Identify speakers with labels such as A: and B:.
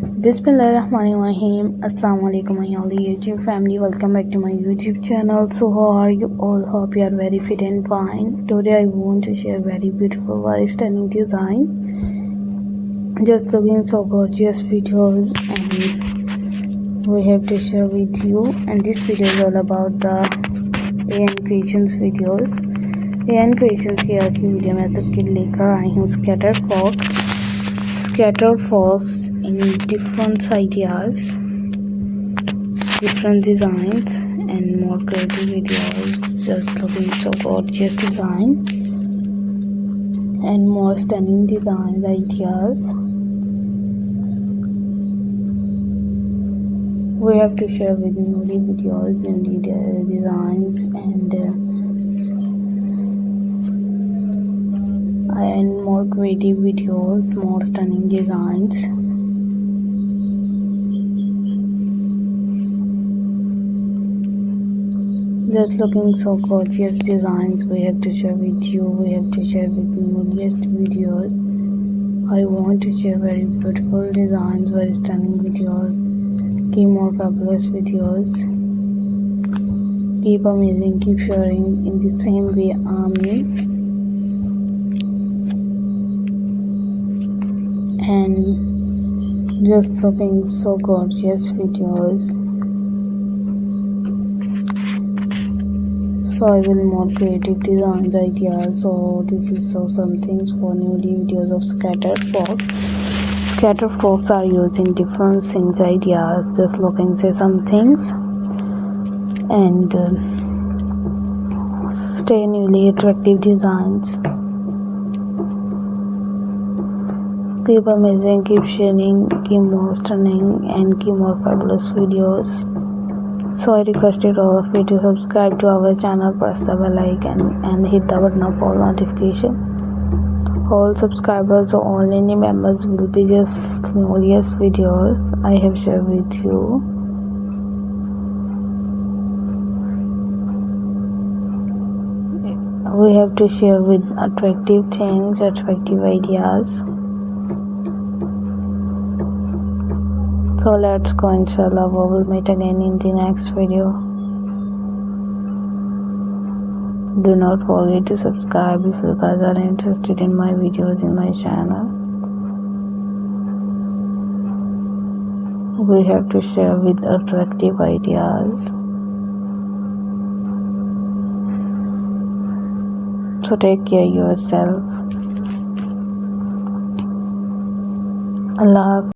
A: Bismillahirrahmanirrahim. Assalamu alaikum my all YouTube family. Welcome back to my YouTube channel. So how are you all? Hope you are very fit and fine. Today I want to share very beautiful, very stunning design. Just looking so gorgeous videos and we have to share with you. And this video is all about the AN creations videos. AN creations की आज की video में तो लेकर आई हूँ scattered fox in different ideas, different designs and more creative videos. Just looking so gorgeous design and more stunning design ideas. We have to share with newly videos, newly designs and more creative videos, more stunning designs. Just looking so gorgeous designs we have to share with you. We have to share with newest videos. I want to share very beautiful designs, very stunning videos. Keep more fabulous videos. Keep amazing, keep sharing in the same way me. And just looking so gorgeous videos. So I will more creative designs ideas. So this is so some things for newly videos of scattered fox. Scattered fox are used in different things ideas. Just looking say some things and stay newly attractive designs. Keep amazing, keep sharing, keep more stunning and keep more fabulous videos. So I requested all of you to subscribe to our channel, press the bell icon and hit the button of all notification. All subscribers or all any members will be just newest videos I have shared with you. We have to share with attractive things, attractive ideas. So let's go, inshallah. We will meet again in the next video. Do not forget to subscribe if you guys are interested in my videos in my channel. We have to share with attractive ideas. So take care of yourself. Allah Hafiz.